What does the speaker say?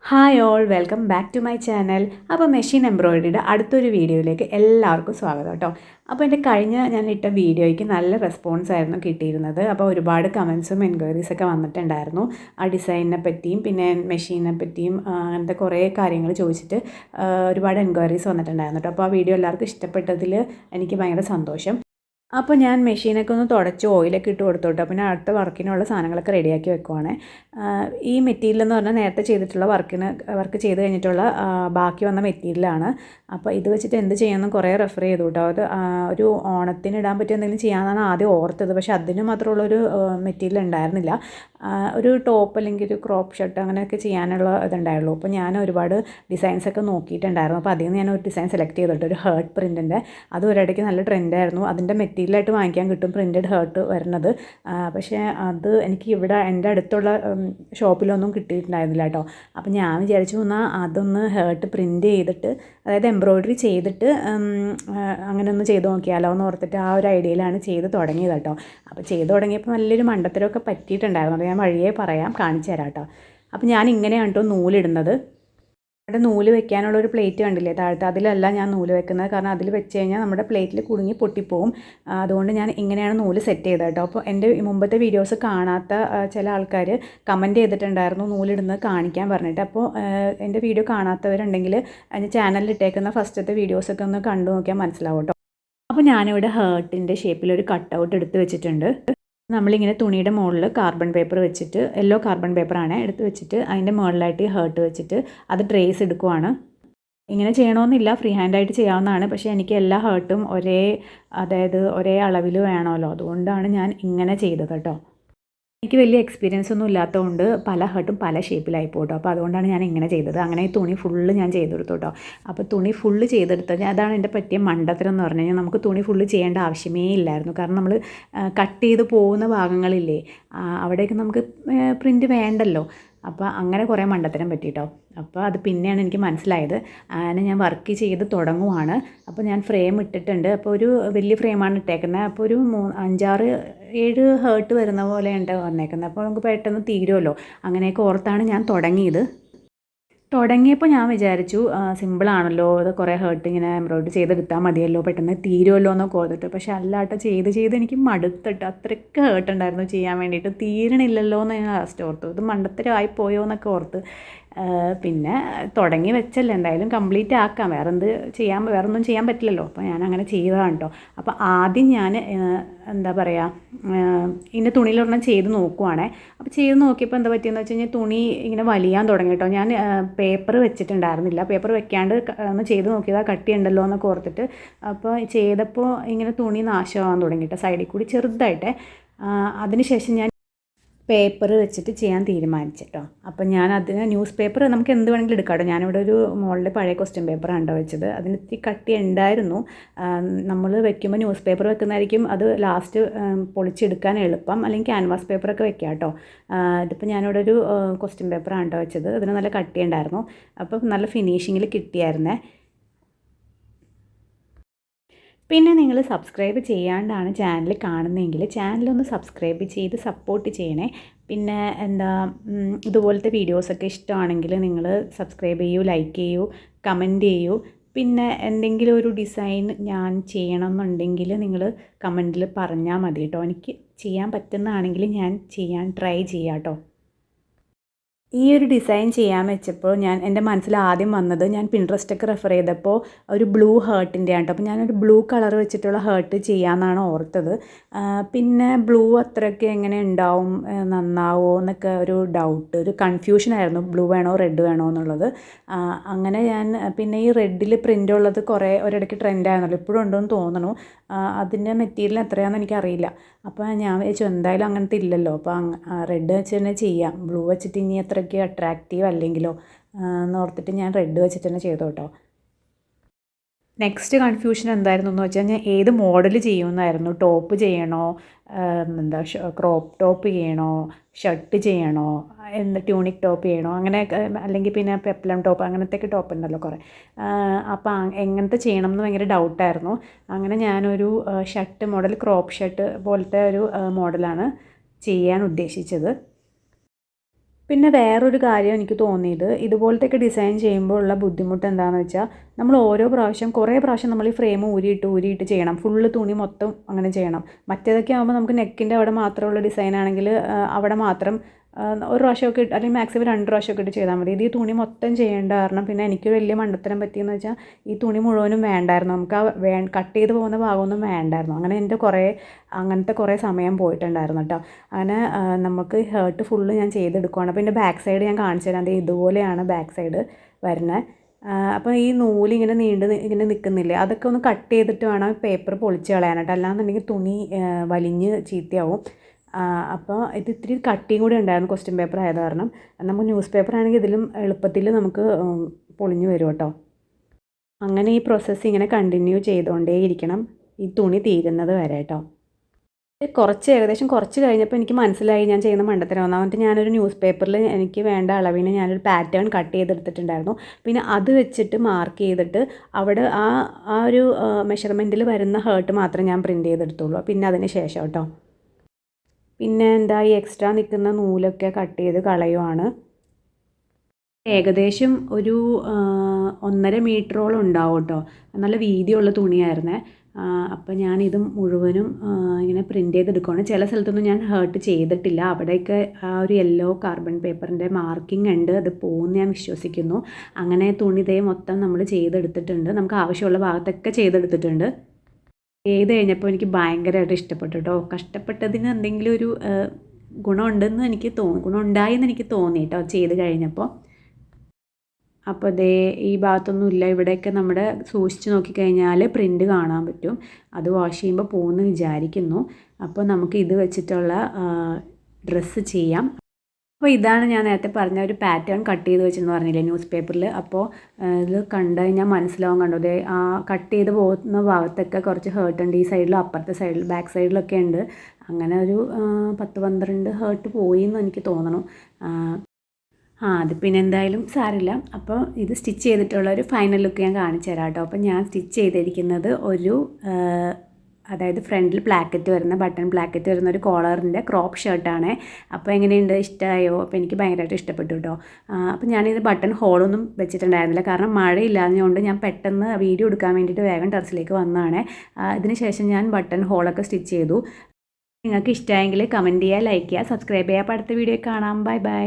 Hi all welcome back to my channel. അപ്പോൾ machine എംബ്രോയിഡറിയുടെ അടുത്തൊരു വീഡിയോയിലേക്ക് എല്ലാവർക്കും സ്വാഗതം കേട്ടോ. അപ്പോൾ എൻ്റെ ഞാൻ ഇട്ട വീഡിയോയ്ക്ക് നല്ല റെസ്പോൺസ് ആയിരുന്നു കിട്ടിയിരുന്നത്. അപ്പോൾ ഒരുപാട് കമൻസും എൻക്വയറീസൊക്കെ വന്നിട്ടുണ്ടായിരുന്നു. ആ ഡിസൈനിനെ പറ്റിയും പിന്നെ മെഷീനെ പറ്റിയും അങ്ങനത്തെ കുറേ കാര്യങ്ങൾ ചോദിച്ചിട്ട് ഒരുപാട് എൻക്വയറീസ് വന്നിട്ടുണ്ടായിരുന്നു കേട്ടോ. അപ്പോൾ ആ വീഡിയോ എല്ലാവർക്കും ഇഷ്ടപ്പെട്ടതിൽ എനിക്ക് ഭയങ്കര സന്തോഷം. അപ്പോൾ ഞാൻ മെഷീനൊക്കെ ഒന്ന് തുടച്ച് ഓയിലൊക്കെ ഇട്ട് കൊടുത്തോട്ടോ. പിന്നെ അടുത്ത വർക്കിനുള്ള സാധനങ്ങളൊക്കെ റെഡിയാക്കി വെക്കുവാണ്. ഈ മെറ്റീരിയൽ എന്ന് പറഞ്ഞാൽ നേരത്തെ ചെയ്തിട്ടുള്ള വർക്ക് ചെയ്ത് കഴിഞ്ഞിട്ടുള്ള ബാക്കി വന്ന മെറ്റീരിയലാണ്. അപ്പോൾ ഇത് വെച്ചിട്ട് എന്ത് ചെയ്യാമെന്ന് കുറേ റെഫർ ചെയ്തു കേട്ടോ. അത് ഒരു ഓണത്തിന് ഇടാൻ പറ്റിയ എന്തെങ്കിലും ചെയ്യാമെന്നാണ് ആദ്യം ഓർത്തത്. പക്ഷേ അതിന് മാത്രമുള്ളൊരു മെറ്റീരിയൽ ഉണ്ടായിരുന്നില്ല. ഒരു ടോപ്പ് അല്ലെങ്കിൽ ഒരു ക്രോപ്പ് ഷർട്ട് അങ്ങനെയൊക്കെ ചെയ്യാനുള്ള ഇതുണ്ടായുള്ളൂ. അപ്പോൾ ഞാൻ ഒരുപാട് ഡിസൈൻസൊക്കെ നോക്കിയിട്ടുണ്ടായിരുന്നു. അപ്പോൾ അതിൽ നിന്ന് ഞാൻ ഒരു ഡിസൈൻ സെലക്ട് ചെയ്തിട്ട് ഒരു ഹേർട്ട് പ്രിൻറ്റിൻ്റെ അത് ഒരിടയ്ക്ക് നല്ല ട്രെൻഡായിരുന്നു. അതിൻ്റെ മെറ്റീരിയലായിട്ട് വാങ്ങിക്കാൻ കിട്ടും പ്രിൻറ്റഡ് ഹേർട്ട് വരുന്നത്. പക്ഷേ അത് എനിക്ക് ഇവിടെ എൻ്റെ അടുത്തുള്ള ഷോപ്പിലൊന്നും കിട്ടിയിട്ടുണ്ടായിരുന്നില്ല കേട്ടോ. അപ്പോൾ ഞാൻ വിചാരിച്ചു എന്നാൽ അതൊന്ന് ഹേർട്ട് പ്രിൻറ്റ് ചെയ്തിട്ട് അതായത് എംബ്രോയ്ഡറി ചെയ്തിട്ട് അങ്ങനെ ഒന്ന് ചെയ്ത് നോക്കിയാലോ എന്ന് ഓർത്തിട്ട് ആ ഒരു ഐഡിയയിലാണ് ചെയ്ത് തുടങ്ങിയത് കേട്ടോ. അപ്പോൾ ചെയ്ത് തുടങ്ങിയപ്പോൾ നല്ലൊരു മണ്ടത്തരമൊക്കെ പറ്റിയിട്ടുണ്ടായിരുന്നു. അത് ഞാൻ വഴിയേ പറയാം, കാണിച്ചു തരാം കേട്ടോ. അപ്പോൾ ഞാൻ ഇങ്ങനെയാണ് കേട്ടോ നൂലിടുന്നത്. അവിടെ നൂല് വെക്കാനുള്ള ഒരു പ്ലേറ്റ് കണ്ടില്ലേ താഴത്തെ, അതിലല്ല ഞാൻ നൂല് വെക്കുന്നത്. കാരണം അതിൽ വെച്ച് കഴിഞ്ഞാൽ നമ്മുടെ പ്ലേറ്റിൽ കുടുങ്ങി പൊട്ടിപ്പോവും. അതുകൊണ്ട് ഞാൻ ഇങ്ങനെയാണ് നൂല് സെറ്റ് ചെയ്തത് കേട്ടോ. അപ്പോൾ എൻ്റെ മുമ്പത്തെ വീഡിയോസ് കാണാത്ത ചില ആൾക്കാർ കമൻറ്റ് ചെയ്തിട്ടുണ്ടായിരുന്നു നൂലിടുന്നത് കാണിക്കാൻ പറഞ്ഞിട്ട്. അപ്പോൾ എൻ്റെ വീഡിയോ കാണാത്തവരുണ്ടെങ്കിൽ ചാനലിൽ ഇട്ടേക്കുന്ന ഫസ്റ്റത്തെ വീഡിയോസൊക്കെ ഒന്ന് കണ്ടു നോക്കിയാൽ മനസ്സിലാവും കേട്ടോ. അപ്പോൾ ഞാനിവിടെ ഹേർട്ടിൻ്റെ ഷേപ്പിലൊരു കട്ടൗട്ട് എടുത്ത് വെച്ചിട്ടുണ്ട്. നമ്മളിങ്ങനെ തുണിയുടെ മുകളിൽ കാർബൺ പേപ്പർ വെച്ചിട്ട്, യെല്ലോ കാർബൺ പേപ്പറാണ് എടുത്ത് വെച്ചിട്ട് അതിൻ്റെ മുകളിലായിട്ട് ഹേർട്ട് വെച്ചിട്ട് അത് ട്രേസ് എടുക്കുവാണ്. ഇങ്ങനെ ചെയ്യണമെന്നില്ല, ഫ്രീ ഹാൻഡായിട്ട് ചെയ്യാവുന്നതാണ്. പക്ഷേ എനിക്ക് എല്ലാ ഹേർട്ടും ഒരേ അളവിൽ വേണമല്ലോ, അതുകൊണ്ടാണ് ഞാൻ ഇങ്ങനെ ചെയ്തത് കേട്ടോ. എനിക്ക് വലിയ എക്സ്പീരിയൻസ് ഒന്നും ഇല്ലാത്തതുകൊണ്ട് പല ഹേർട്ടും പല ഷേപ്പിലായി പോട്ടോ. അപ്പോൾ അതുകൊണ്ടാണ് ഞാൻ ഇങ്ങനെ ചെയ്തത്. അങ്ങനെ ഈ തുണി ഫുള്ള് ഞാൻ ചെയ്തെടുത്തു കേട്ടോ. അപ്പോൾ തുണി ഫുള്ള് ചെയ്തെടുത്തത് അതാണ് എൻ്റെ പറ്റിയ മണ്ടത്തരം എന്ന് പറഞ്ഞു കഴിഞ്ഞാൽ. നമുക്ക് തുണി ഫുള്ള് ചെയ്യേണ്ട ആവശ്യമേ ഇല്ലായിരുന്നു. കാരണം നമ്മൾ കട്ട് ചെയ്ത് പോകുന്ന ഭാഗങ്ങളില്ലേ, അവിടേക്ക് നമുക്ക് പ്രിൻറ്റ് വേണ്ടല്ലോ. അപ്പോൾ അങ്ങനെ കുറേ മണ്ടത്തരം പറ്റിയിട്ടോ. അപ്പോൾ അത് പിന്നെയാണ് എനിക്ക് മനസ്സിലായത്. അങ്ങനെ ഞാൻ വർക്ക് ചെയ്ത് തുടങ്ങുവാണ്. അപ്പോൾ ഞാൻ ഫ്രെയിം ഇട്ടിട്ടുണ്ട്. അപ്പോൾ ഒരു വലിയ ഫ്രെയിമാണ് ഇട്ടേക്കുന്നത്. അപ്പോൾ ഒരു 5-6-7 ഹേർട്ട് വരുന്ന പോലെയുണ്ട് വന്നേക്കുന്നത്. അപ്പോൾ നമുക്ക് പെട്ടെന്ന് തീരുമല്ലോ. അങ്ങനെയൊക്കെ ഓർത്താണ് ഞാൻ തുടങ്ങിയപ്പോൾ ഞാൻ വിചാരിച്ചു സിമ്പിളാണല്ലോ, അത് കുറേ ഹേർട്ട് ഇങ്ങനെ എംബ്രോയ്ഡറി ചെയ്തെടുത്താൽ മതിയല്ലോ, പെട്ടെന്ന് തീരുമല്ലോ എന്നൊക്കെ ഓർത്തിട്ട്. പക്ഷേ അല്ലാട്ടോ, ചെയ്ത് എനിക്ക് മടുത്തിട്ട് അത്രയ്ക്ക് ഹേർട്ട് ഉണ്ടായിരുന്നു ചെയ്യാൻ വേണ്ടിയിട്ട്. തീരണില്ലല്ലോ എന്ന് ഞാൻ ലാസ്റ്റ് ഓർത്തു. ഇത് മണ്ടത്തരമായി പോയോ എന്നൊക്കെ ഓർത്ത്. പിന്നെ തുടങ്ങി വെച്ചല്ലേ, എന്തായാലും കംപ്ലീറ്റ് ആക്കാം. വേറൊന്നും ചെയ്യാൻ പറ്റില്ലല്ലോ. അപ്പോൾ ഞാൻ അങ്ങനെ ചെയ്തതാണ് കേട്ടോ. അപ്പോൾ ആദ്യം ഞാൻ എന്താ പറയുക, ഇതിൻ്റെ തുണിയിലൊരെണ്ണം ചെയ്ത് നോക്കുവാണേ. അപ്പോൾ ചെയ്ത് നോക്കിയപ്പോൾ എന്താ പറ്റിയെന്ന് വെച്ച് കഴിഞ്ഞാൽ തുണി ഇങ്ങനെ വലിയാൻ തുടങ്ങി കേട്ടോ. ഞാൻ പേപ്പർ വെച്ചിട്ടുണ്ടായിരുന്നില്ല. പേപ്പർ വെക്കാണ്ട് ഒന്ന് ചെയ്ത് നോക്കിയതാണ്, കട്ടിയുണ്ടല്ലോ എന്നൊക്കെ ഓർത്തിട്ട്. അപ്പോൾ ചെയ്തപ്പോൾ ഇങ്ങനെ തുണി നാശമാകാൻ തുടങ്ങി കേട്ടോ, സൈഡിൽ കൂടി ചെറുതായിട്ട്. അതിനുശേഷം ഞാൻ പേപ്പർ വെച്ചിട്ട് ചെയ്യാൻ തീരുമാനിച്ചിട്ടോ. അപ്പം ഞാൻ അതിന് ന്യൂസ് പേപ്പർ നമുക്ക് എന്ത് വേണമെങ്കിലും എടുക്കാം കേട്ടോ. ഞാനിവിടെ ഒരു മോളിൽ പഴയ ക്വസ്റ്റ്യൻ പേപ്പറാണ് കേട്ടോ വെച്ചത്. അതിന് ഇത്തിരി കട്ടി ഉണ്ടായിരുന്നു. നമ്മൾ വെക്കുമ്പോൾ ന്യൂസ് പേപ്പർ വെക്കുന്നതായിരിക്കും അത് ലാസ്റ്റ് പൊളിച്ചെടുക്കാൻ എളുപ്പം. അല്ലെങ്കിൽ ക്യാൻവാസ് പേപ്പറൊക്കെ വെക്കാം കേട്ടോ. ഇതിപ്പോൾ ഞാനിവിടെ ഒരു ക്വസ്റ്റ്യൻ പേപ്പറാണ് കേട്ടോ വെച്ചത്. അതിന് നല്ല കട്ടി ഉണ്ടായിരുന്നു. അപ്പം നല്ല ഫിനിഷിങ്ങിൽ കിട്ടിയായിരുന്നേ. പിന്നെ നിങ്ങൾ സബ്സ്ക്രൈബ് ചെയ്യാണ്ടാണ് ചാനൽ കാണുന്നതെങ്കിൽ ചാനലൊന്ന് സബ്സ്ക്രൈബ് ചെയ്ത് സപ്പോർട്ട് ചെയ്യണേ. പിന്നെ ഇതുപോലത്തെ വീഡിയോസൊക്കെ ഇഷ്ടമാണെങ്കിൽ നിങ്ങൾ സബ്സ്ക്രൈബ് ചെയ്യൂ, ലൈക്ക് ചെയ്യൂ, കമൻറ്റ് ചെയ്യൂ. പിന്നെ എന്തെങ്കിലും ഒരു ഡിസൈൻ ഞാൻ ചെയ്യണമെന്നുണ്ടെങ്കിൽ നിങ്ങൾ കമൻറ്റിൽ പറഞ്ഞാൽ മതി കേട്ടോ. എനിക്ക് ചെയ്യാൻ പറ്റുന്നതാണെങ്കിൽ ഞാൻ ചെയ്യാൻ ട്രൈ ചെയ്യാം കേട്ടോ. ഈ ഒരു ഡിസൈൻ ചെയ്യാൻ വെച്ചപ്പോൾ എൻ്റെ മനസ്സിൽ ആദ്യം വന്നത്, ഞാൻ പിൻട്രസ്റ്റൊക്കെ റെഫർ ചെയ്തപ്പോൾ ഒരു ബ്ലൂ ഹേർട്ടിൻ്റെ ആണ് കേട്ടോ. അപ്പോൾ ഞാനൊരു ബ്ലൂ കളർ വെച്ചിട്ടുള്ള ഹേർട്ട് ചെയ്യാമെന്നാണ് ഓർത്തത്. പിന്നെ ബ്ലൂ അത്രയ്ക്ക് എങ്ങനെ ഉണ്ടാവും, നന്നാവോ എന്നൊക്കെ ഒരു ഡൗട്ട്, ഒരു കൺഫ്യൂഷനായിരുന്നു. ബ്ലൂ വേണോ റെഡ് വേണോ എന്നുള്ളത്. അങ്ങനെ ഞാൻ പിന്നെ ഈ റെഡിൽ പ്രിൻ്റ് ഉള്ളത് കുറേ ഒരിടയ്ക്ക് ട്രെൻഡായിരുന്നല്ലോ, ഇപ്പോഴും ഉണ്ടോയെന്ന് തോന്നണു. അതിൻ്റെ മെറ്റീരിയൽ എത്രയാണെന്ന് എനിക്കറിയില്ല. അപ്പോൾ ഞാൻ വിചാരിച്ചു എന്തായാലും അങ്ങനത്തെ ഇല്ലല്ലോ, അപ്പോൾ റെഡ് വെച്ച് തന്നെ ചെയ്യാം. ബ്ലൂ വെച്ചിട്ട് ഇനി അത്രയ്ക്ക് അട്രാക്റ്റീവ് അല്ലെങ്കിലോ എന്നോർത്തിട്ട് ഞാൻ റെഡ് വെച്ചിട്ട് തന്നെ ചെയ്തു കേട്ടോ. നെക്സ്റ്റ് കൺഫ്യൂഷൻ എന്തായിരുന്നു എന്ന് വെച്ചാൽ ഞാൻ ഏത് മോഡൽ ചെയ്യുമെന്നായിരുന്നു. ടോപ്പ് ചെയ്യണോ, ക്രോപ്പ് ടോപ്പ് ചെയ്യണോ, ഷർട്ട് ചെയ്യണോ, ട്യൂണിക് ടോപ്പ് ചെയ്യണോ, അങ്ങനെയൊക്കെ, അല്ലെങ്കിൽ പിന്നെ പെപ്ലം ടോപ്പ്, അങ്ങനത്തെയൊക്കെ ടോപ്പ് ഉണ്ടല്ലോ കുറേ. അപ്പോൾ എങ്ങനത്തെ ചെയ്യണം എന്ന് ഭയങ്കര ഡൗട്ടായിരുന്നു. അങ്ങനെ ഞാനൊരു ഷർട്ട് മോഡൽ, ക്രോപ്പ് ഷർട്ട് പോലത്തെ ഒരു മോഡലാണ് ചെയ്യാൻ ഉദ്ദേശിച്ചത്. പിന്നെ വേറൊരു കാര്യം എനിക്ക് തോന്നിയത് ഇതുപോലത്തെയൊക്കെ ഡിസൈൻ ചെയ്യുമ്പോൾ ഉള്ള ബുദ്ധിമുട്ട് എന്താണെന്ന് വെച്ചാൽ നമ്മൾ ഓരോ പ്രാവശ്യം കുറേ പ്രാവശ്യം നമ്മൾ ഈ ഫ്രെയിം ഊരിയിട്ട് ചെയ്യണം. ഫുള്ള് തുണി മൊത്തം അങ്ങനെ ചെയ്യണം. മറ്റേതൊക്കെ ആകുമ്പോൾ നമുക്ക് നെക്കിൻ്റെ അവിടെ മാത്രമുള്ള ഡിസൈൻ ആണെങ്കിൽ അവിടെ മാത്രം ഒരു പ്രാവശ്യമൊക്കെ ഇട്ട് അല്ലെങ്കിൽ മാക്സിമം 2 പ്രാവശ്യമൊക്കെ ഇട്ട് ചെയ്താൽ മതി. ഇത് ഈ തുണി മൊത്തം ചെയ്യേണ്ട കാരണം പിന്നെ എനിക്ക് വലിയ മണ്ടത്തരം പറ്റിയെന്ന് വെച്ചാൽ ഈ തുണി മുഴുവനും വേണ്ടായിരുന്നു. നമുക്ക് ആ കട്ട് ചെയ്ത് പോകുന്ന ഭാഗമൊന്നും വേണ്ടായിരുന്നു. അങ്ങനെ എൻ്റെ അങ്ങനത്തെ കുറേ സമയം പോയിട്ടുണ്ടായിരുന്നു കേട്ടോ. അങ്ങനെ നമുക്ക് ഹേർട്ട് ഫുള്ള് ഞാൻ ചെയ്തെടുക്കുകയാണ്. അപ്പോൾ എൻ്റെ ബാക്ക് സൈഡ് ഞാൻ കാണിച്ചു തരാം. ഇതുപോലെയാണ് ബാക്ക് സൈഡ് വരുന്നത്. അപ്പോൾ ഈ നൂലിങ്ങനെ ഇങ്ങനെ നിൽക്കുന്നില്ലേ, അതൊക്കെ ഒന്ന് കട്ട് ചെയ്തിട്ട് വേണം പേപ്പർ പൊളിച്ച് കളയാനായിട്ട്. അല്ലാന്നുണ്ടെങ്കിൽ തുണി വലിഞ്ഞ് ചീത്തയാവും. അപ്പോൾ ഇത് ഇത്തിരി കട്ടിയും കൂടി ഉണ്ടായിരുന്നു ക്വസ്റ്റ്യൻ പേപ്പർ ആയത് കാരണം. നമുക്ക് ന്യൂസ് പേപ്പർ ആണെങ്കിൽ ഇതിലും എളുപ്പത്തിൽ നമുക്ക് പൊളിഞ്ഞു വരും കേട്ടോ. അങ്ങനെ ഈ പ്രോസസ്സ് ഇങ്ങനെ കണ്ടിന്യൂ ചെയ്തുകൊണ്ടേയിരിക്കണം ഈ തുണി തീരുന്നത് വരെ കേട്ടോ. ഏകദേശം കുറച്ച് കഴിഞ്ഞപ്പോൾ എനിക്ക് മനസ്സിലായി ഞാൻ ചെയ്യുന്ന മണ്ടത്തരം. ഒന്നാമത്തെ ഞാനൊരു ന്യൂസ് പേപ്പറിൽ എനിക്ക് വേണ്ട അളവിന് ഞാനൊരു പാറ്റേൺ കട്ട് ചെയ്തെടുത്തിട്ടുണ്ടായിരുന്നു. പിന്നെ അത് വെച്ചിട്ട് മാർക്ക് ചെയ്തിട്ട് അവിടെ ആ ഒരു മെഷർമെൻറ്റിൽ വരുന്ന ഹേർട്ട് മാത്രം ഞാൻ പ്രിൻറ്റ് ചെയ്തെടുത്തുള്ളൂ. പിന്നെ അതിന് ശേഷം കേട്ടോ. പിന്നെ എന്താ ഈ എക്സ്ട്രാ നിൽക്കുന്ന നൂലൊക്കെ കട്ട് ചെയ്ത് കളയുവാണ്. ഏകദേശം ഒരു 1.5 മീറ്ററോളം ഉണ്ടാവും കേട്ടോ. നല്ല വീതിയുള്ള തുണിയായിരുന്നേ. അപ്പോൾ ഞാനിത് മുഴുവനും ഇങ്ങനെ പ്രിൻറ്റ് ചെയ്തെടുക്കുകയാണ്. ചില സ്ഥലത്തൊന്നും ഞാൻ ഹേർട്ട് ചെയ്തിട്ടില്ല. അവിടെയൊക്കെ ആ ഒരു യെല്ലോ കാർബൺ പേപ്പറിൻ്റെ മാർക്കിംഗ് ഉണ്ട്. അത് പോകുമെന്ന് ഞാൻ വിശ്വസിക്കുന്നു. അങ്ങനെ തുണി ഇതേ മൊത്തം നമ്മൾ ചെയ്തെടുത്തിട്ടുണ്ട്. നമുക്ക് ആവശ്യമുള്ള ഭാഗത്തൊക്കെ ചെയ്തെടുത്തിട്ടുണ്ട്. ചെയ്ത് കഴിഞ്ഞപ്പോൾ എനിക്ക് ഭയങ്കരമായിട്ട് ഇഷ്ടപ്പെട്ടു കേട്ടോ. കഷ്ടപ്പെട്ടതിന് എന്തെങ്കിലും ഒരു ഗുണം ഉണ്ടായെന്ന് എനിക്ക് തോന്നി കേട്ടോ ചെയ്ത് കഴിഞ്ഞപ്പോൾ. അപ്പോൾ ഈ ഭാഗത്തൊന്നും ഇല്ല. ഇവിടെയൊക്കെ നമ്മുടെ സൂക്ഷിച്ച് നോക്കിക്കഴിഞ്ഞാൽ പ്രിൻ്റ് കാണാൻ പറ്റും. അത് വാഷ് ചെയ്യുമ്പോൾ പോകുമെന്ന് വിചാരിക്കുന്നു. അപ്പോൾ നമുക്ക് ഇത് വെച്ചിട്ടുള്ള ഡ്രസ്സ് ചെയ്യാം. അപ്പോൾ ഇതാണ് ഞാൻ നേരത്തെ പറഞ്ഞ ഒരു പാറ്റേൺ കട്ട് ചെയ്ത് വെച്ചെന്ന് പറഞ്ഞില്ലേ ന്യൂസ് പേപ്പറിൽ. അപ്പോൾ ഇത് കണ്ടു കഴിഞ്ഞാൽ മനസ്സിലാവും. കണ്ടോ, ആ കട്ട് ചെയ്ത് പോകുന്ന ഭാഗത്തൊക്കെ കുറച്ച് ഹേർട്ട് ഉണ്ട്. ഈ സൈഡിലും അപ്പുറത്തെ സൈഡിൽ ബാക്ക് സൈഡിലൊക്കെ ഉണ്ട്. അങ്ങനെ ഒരു 10-12 ഹേർട്ട് പോയി എന്ന് എനിക്ക് തോന്നണം. അത് പിന്നെ എന്തായാലും സാരില്ല. അപ്പോൾ ഇത് സ്റ്റിച്ച് ചെയ്തിട്ടുള്ള ഒരു ഫൈനൽ ലുക്ക് ഞാൻ കാണിച്ചു തരാം കേട്ടോ. അപ്പോൾ ഞാൻ സ്റ്റിച്ച് ചെയ്തിരിക്കുന്നത് അതായത് ഫ്രണ്ടിൽ പ്ലാക്കറ്റ് വരുന്ന ബട്ടൺ പ്ലാക്കറ്റ് വരുന്ന ഒരു കോളറിൻ്റെ ക്രോപ്പ് ഷർട്ടാണ്. അപ്പോൾ എങ്ങനെയുണ്ട്, ഇഷ്ടമായോ? അപ്പോൾ എനിക്ക് ഭയങ്കരമായിട്ട് ഇഷ്ടപ്പെട്ടു കേട്ടോ. അപ്പോൾ ഞാനിത് ബട്ടൺ ഹോളൊന്നും വെച്ചിട്ടുണ്ടായിരുന്നില്ല. കാരണം മഴയില്ലാഞ്ഞുകൊണ്ട് ഞാൻ പെട്ടെന്ന് വീഡിയോ എടുക്കാൻ വേണ്ടിയിട്ട് വേഗം ടെറസിലേക്ക് വന്നതാണ്. ഇതിന് ശേഷം ഞാൻ ബട്ടൺ ഹോളൊക്കെ സ്റ്റിച്ച് ചെയ്തു. നിങ്ങൾക്ക് ഇഷ്ടമായെങ്കിൽ കമൻറ്റ് ചെയ്യുക, ലൈക്ക് ചെയ്യുക, സബ്സ്ക്രൈബ് ചെയ്യുക. അപ്പോൾ അടുത്ത വീഡിയോ കാണാം. Bye bye.